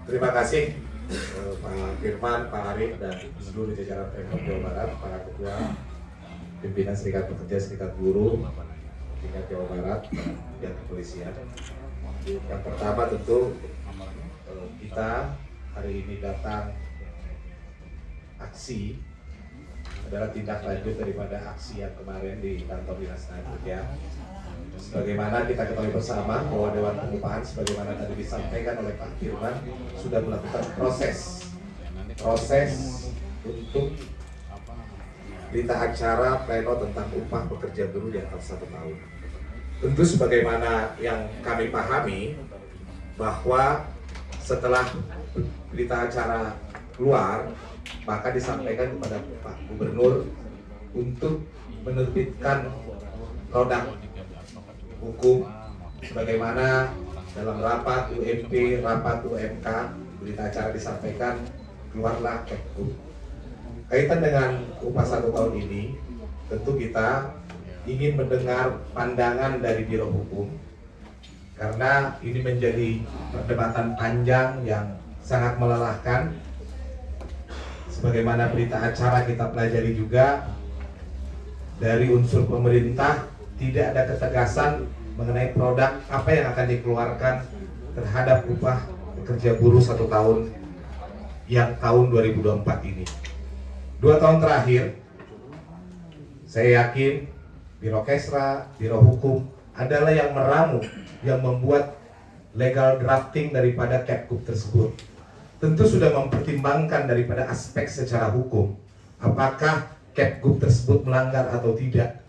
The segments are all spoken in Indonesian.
Terima kasih Pak Firman, Pak Arif, dan seluruh jajaran Pemprov Jawa Barat, para ketua pimpinan Serikat Pekerja, Serikat Buruh, tingkat Jawa Barat, dan kepolisian. Yang pertama tentu kita hari ini datang aksi adalah tindak lanjut daripada aksi yang kemarin di kantor dinas tenaga kerja. Sebagaimana kita ketahui bersama bahwa Dewan Pengupahan sebagaimana tadi disampaikan oleh Pak Firman sudah melakukan proses untuk berita acara pleno tentang upah pekerja buruh di atas 1 tahun. Tentu sebagaimana yang kami pahami bahwa setelah berita acara keluar maka disampaikan kepada Pak Gubernur untuk menerbitkan produk hukum sebagaimana dalam rapat UMP, rapat UMK, berita acara disampaikan keluarlah Kepku. Kaitan dengan upah 1 tahun ini, tentu kita ingin mendengar pandangan dari Biro Hukum karena ini menjadi perdebatan panjang yang sangat melelahkan. Sebagaimana berita acara kita pelajari juga dari unsur pemerintah tidak ada ketegasan mengenai produk apa yang akan dikeluarkan terhadap upah pekerja buruh 1 tahun yang tahun 2024 ini. 2 tahun terakhir, saya yakin Biro Kesra, Biro Hukum adalah yang meramu, yang membuat legal drafting daripada Kepku tersebut. Tentu sudah mempertimbangkan daripada aspek secara hukum, apakah Kepku tersebut melanggar atau tidak.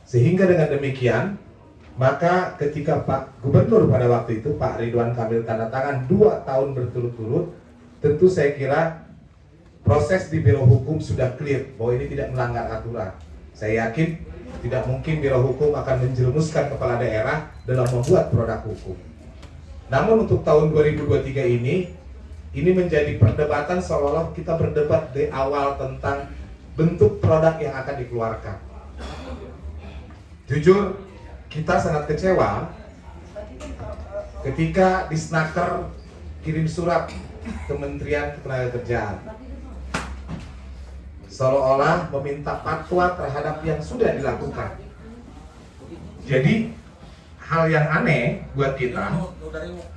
Sehingga dengan demikian, maka ketika Pak Gubernur pada waktu itu, Pak Ridwan Kamil tanda tangan 2 tahun berturut-turut, tentu saya kira proses di Biro Hukum sudah clear bahwa ini tidak melanggar aturan. Saya yakin tidak mungkin Biro Hukum akan menjerumuskan kepala daerah dalam membuat produk hukum. Namun untuk tahun 2023 ini menjadi perdebatan seolah-olah kita berdebat di awal tentang bentuk produk yang akan dikeluarkan. Jujur, kita sangat kecewa ketika Disnaker kirim surat Kementerian Ketenagakerjaan seolah-olah meminta fatwa terhadap yang sudah dilakukan. Jadi hal yang aneh buat kita,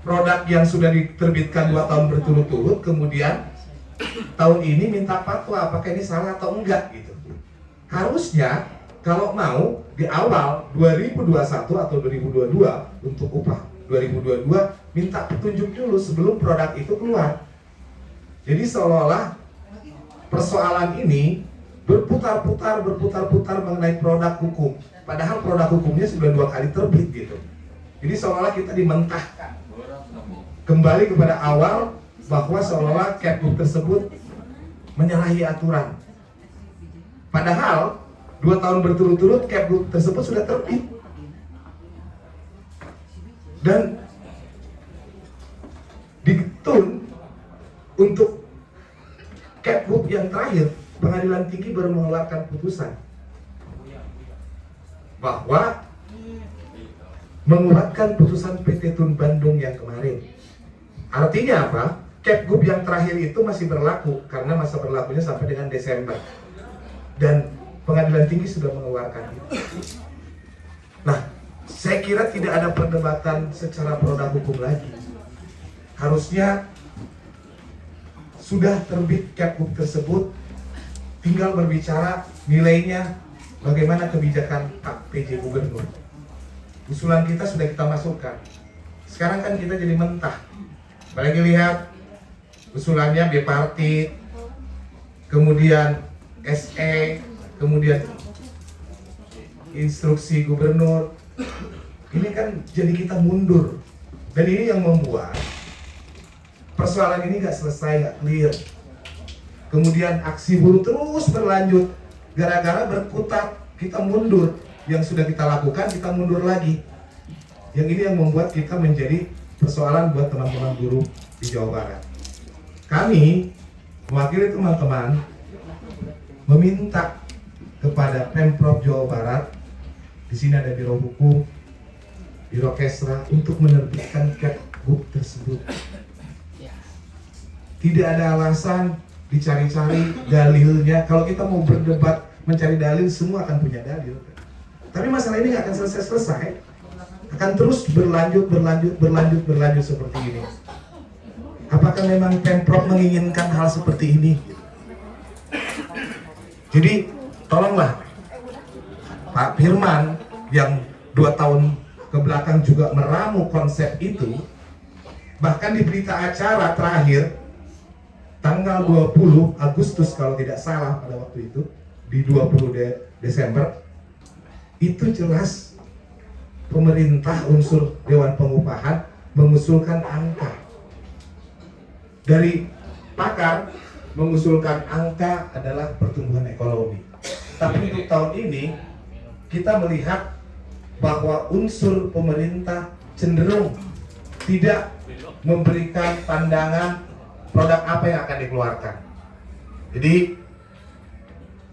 produk yang sudah diterbitkan 2 tahun berturut-turut, kemudian tahun ini minta fatwa apakah ini salah atau enggak gitu. Harusnya kalau mau di awal 2021 atau 2022 untuk upah 2022 minta petunjuk dulu sebelum produk itu keluar. Jadi seolah-olah persoalan ini berputar-putar mengenai produk hukum. Padahal produk hukumnya sudah 2 kali terbit gitu. Jadi seolah-olah kita dimentahkan kembali kepada awal bahwa seolah-olah Kepku tersebut menyalahi aturan. Padahal 2 tahun berturut-turut Kepku tersebut sudah terbit. Dan ditun untuk Kepku yang terakhir, Pengadilan Tinggi baru mengeluarkan putusan bahwa menguatkan putusan PT Tun Bandung yang kemarin. Artinya apa? Kepku yang terakhir itu masih berlaku karena masa berlakunya sampai dengan Desember. Dan Pengadilan Tinggi sudah mengeluarkan itu. Nah, saya kira tidak ada perdebatan secara produk hukum lagi. Harusnya sudah terbit Kepku tersebut, tinggal berbicara nilainya, bagaimana kebijakan Pak PJ Gubernur. Usulan kita sudah kita masukkan. Sekarang kan kita jadi mentah. Apalagi lihat usulannya bipartit, kemudian SE, kemudian instruksi gubernur. Ini kan jadi kita mundur. Dan ini yang membuat persoalan ini nggak selesai, nggak clear. Kemudian aksi buruh terus berlanjut. Gara-gara berkutat, kita mundur. Yang sudah kita lakukan, kita mundur lagi. Yang ini yang membuat kita menjadi persoalan buat teman-teman buruh di Jawa Barat. Kami, mewakili teman-teman, meminta kepada Pemprov Jawa Barat, di sini ada Biro Hukum, Biro Kesra, untuk menerbitkan Kepku tersebut. Tidak ada alasan dicari-cari dalilnya. Kalau kita mau berdebat mencari dalil, semua akan punya dalil. Tapi masalah ini nggak akan selesai-selesai. Akan terus berlanjut seperti ini. Apakah memang Pemprov menginginkan hal seperti ini? Jadi tolonglah Pak Firman yang 2 tahun ke belakang juga meramu konsep itu. Bahkan di berita acara terakhir tanggal 20 Agustus kalau tidak salah pada waktu itu, di 20 Desember itu jelas pemerintah unsur Dewan Pengupahan mengusulkan angka. Dari pakar mengusulkan angka adalah pertumbuhan ekonomi. Tapi untuk tahun ini kita melihat bahwa unsur pemerintah cenderung tidak memberikan pandangan produk apa yang akan dikeluarkan. Jadi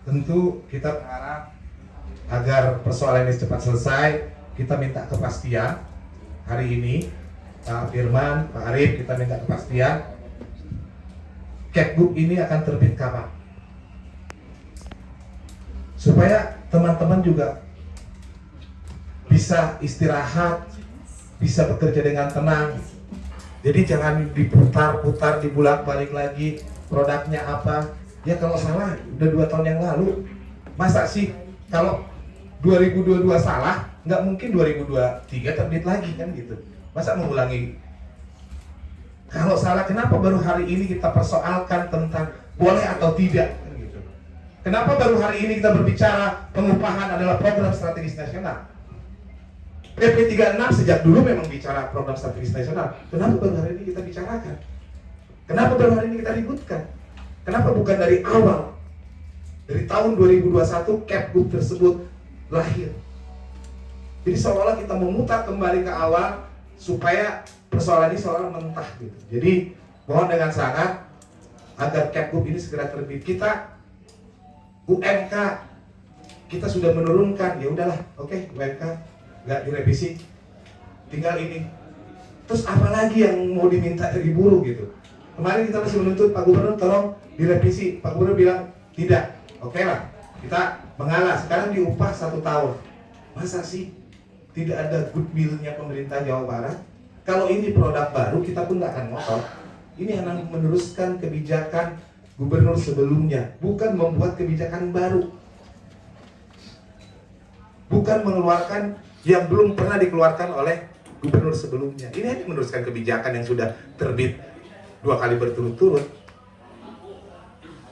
tentu kita berharap agar persoalan ini cepat selesai. Kita minta kepastian hari ini, Pak Firman, Pak Arif, kita minta kepastian Kepgub ini akan terbit kapan, supaya teman-teman juga bisa istirahat, bisa bekerja dengan tenang. Jadi jangan diputar-putar, dibulak-balik lagi produknya apa. Ya kalau salah udah 2 tahun yang lalu. Masa sih kalau 2022 salah, nggak mungkin 2023 terbit lagi kan gitu. Masa mengulangi? Kalau salah, kenapa baru hari ini kita persoalkan tentang boleh atau tidak kan gitu. Kenapa baru hari ini kita berbicara pengupahan adalah program strategis nasional? PP 36 sejak dulu memang bicara program strategis nasional. Kenapa baru hari ini kita bicarakan? Kenapa baru hari ini kita ributkan? Kenapa bukan dari awal? Dari tahun 2021 Kepgub tersebut lahir. Jadi seolah kita memutar kembali ke awal supaya persoalan ini seolah mentah gitu. Jadi mohon dengan sangat agar Kepgub ini segera terbit. Kita UMK kita sudah menurunkan, ya udahlah, oke, UMK nggak direvisi, tinggal ini. Terus apa lagi yang mau diminta dari buruh gitu? Kemarin kita masih menuntut Pak Gubernur tolong direvisi. Pak Gubernur bilang tidak. Oke lah, kita mengalah. Sekarang diupah 1 tahun. Masa sih tidak ada goodwill-nya pemerintah Jawa Barat? Kalau ini produk baru, kita pun nggak akan ngotot. Ini hanya meneruskan kebijakan gubernur sebelumnya, bukan membuat kebijakan baru, bukan mengeluarkan yang belum pernah dikeluarkan oleh gubernur sebelumnya. Ini hanya meneruskan kebijakan yang sudah terbit 2 kali berturut-turut.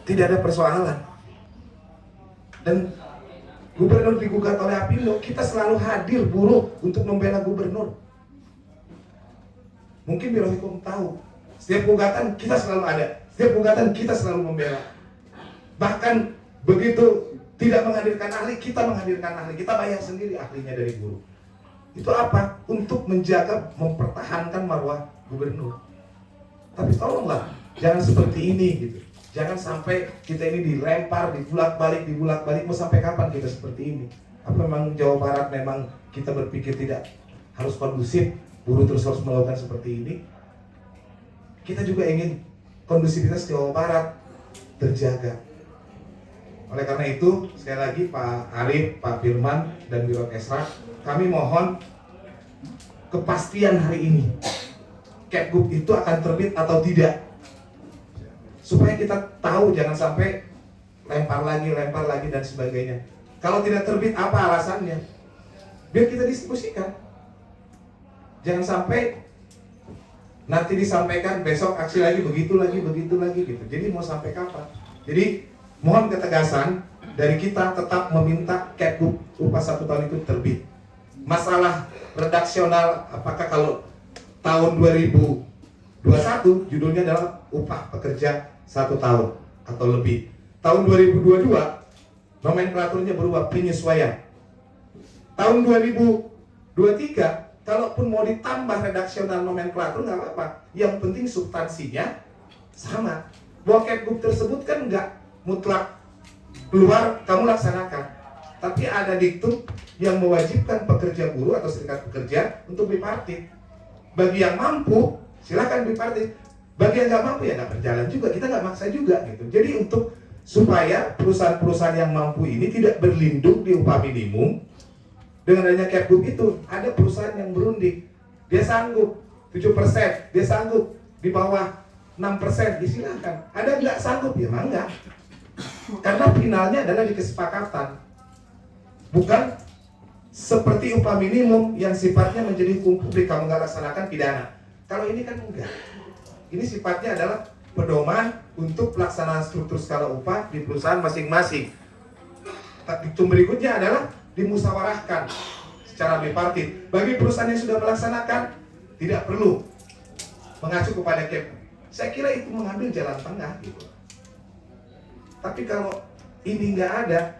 Tidak ada persoalan. Dan gubernur digugat oleh Apindo, kita selalu hadir buruh untuk membela gubernur. Mungkin Biro Hukum tahu, setiap gugatan kita selalu ada, setiap gugatan kita selalu membela. Bahkan begitu tidak menghadirkan ahli, kita menghadirkan ahli, kita bayar sendiri ahlinya dari buruh. Itu apa? Untuk menjaga, mempertahankan marwah gubernur. Tapi tolonglah, jangan seperti ini gitu. Jangan sampai kita ini dilempar, dibulak-balik, mau sampai kapan kita seperti ini? Apa memang Jawa Barat memang kita berpikir tidak harus kondusif, buruh terus harus melakukan seperti ini? Kita juga ingin kondusivitas Jawa Barat terjaga. Oleh karena itu, sekali lagi Pak Arif, Pak Firman, dan Biro Kesra, kami mohon kepastian hari ini. Kepgub itu akan terbit atau tidak, supaya kita tahu, jangan sampai lempar lagi dan sebagainya. Kalau tidak terbit, apa alasannya? Biar kita distribusikan. Jangan sampai nanti disampaikan besok aksi lagi begitu lagi gitu. Jadi mau sampai kapan? Jadi mohon ketegasan dari kita, tetap meminta Kepgub upah 1 tahun itu terbit. Masalah redaksional, apakah kalau tahun 2021 judulnya adalah upah pekerja 1 tahun atau lebih. Tahun 2022 nomenklaturnya berubah, penyesuaian. Tahun 2023 kalaupun mau ditambah redaksional nomenklatur nggak apa-apa. Yang penting substansinya sama. Bahwa Kepgub tersebut kan nggak mutlak keluar kamu laksanakan, tapi ada diktum yang mewajibkan pekerja buruh atau serikat pekerja untuk bipartit. Bagi yang mampu silakan bipartit. Bagi yang nggak mampu ya nggak berjalan juga, kita nggak maksa juga gitu. Jadi untuk supaya perusahaan-perusahaan yang mampu ini tidak berlindung di upah minimum, dengan adanya Kepgub itu ada perusahaan yang berunding, dia sanggup 7%, dia sanggup di bawah 6%, disilahkan. Ada nggak sanggup ya enggak, karena finalnya adalah di kesepakatan, bukan seperti upah minimum yang sifatnya menjadi hukum publik, kamu nggak laksanakan pidana. Kalau ini kan enggak, ini sifatnya adalah pedoman untuk pelaksanaan struktur skala upah di perusahaan masing-masing. Itu berikutnya adalah dimusyawarahkan secara bipartit. Bagi perusahaan yang sudah melaksanakan, tidak perlu mengacu kepada Kepgub. Saya kira itu mengambil jalan tengah gitu. Tapi kalau ini nggak ada,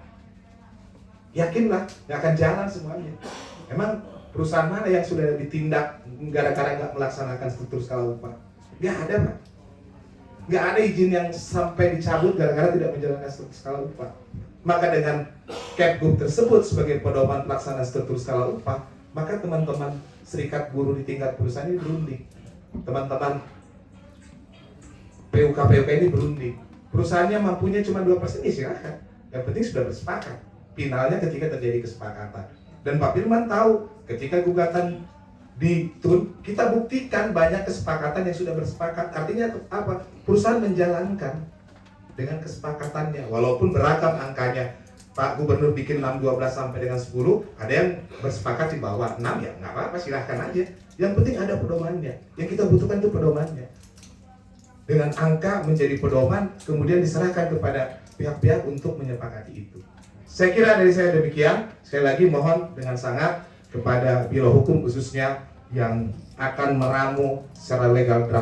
yakinlah nggak akan jalan semuanya. Memang perusahaan mana yang sudah ditindak gara-gara nggak melaksanakan struktur skala upah? Nggak ada, Pak. Nggak ada izin yang sampai dicabut gara-gara tidak menjalankan struktur skala upah. Maka dengan Kepgub tersebut sebagai pedoman pelaksanaan struktur skala upah, maka teman-teman serikat buruh di tingkat perusahaan ini berunding, teman-teman PUK ini berunding. Perusahaannya mampunya cuma 2%, ya silakan. Yang penting sudah bersepakat. Finalnya ketika terjadi kesepakatan. Dan Pak Firman tahu ketika gugatan ditun, kita buktikan banyak kesepakatan yang sudah bersepakat. Artinya apa? Perusahaan menjalankan dengan kesepakatannya, walaupun beragam angkanya. Pak Gubernur bikin 6, 12 sampai dengan 10, ada yang bersepakat di bawah 6, ya nggak apa-apa, silahkan aja. Yang penting ada pedomannya. Yang kita butuhkan itu pedomannya. Dengan angka menjadi pedoman, kemudian diserahkan kepada pihak-pihak untuk menyepakati itu. Saya kira dari saya demikian. Sekali lagi mohon dengan sangat kepada Biro Hukum khususnya yang akan meramu secara legal draft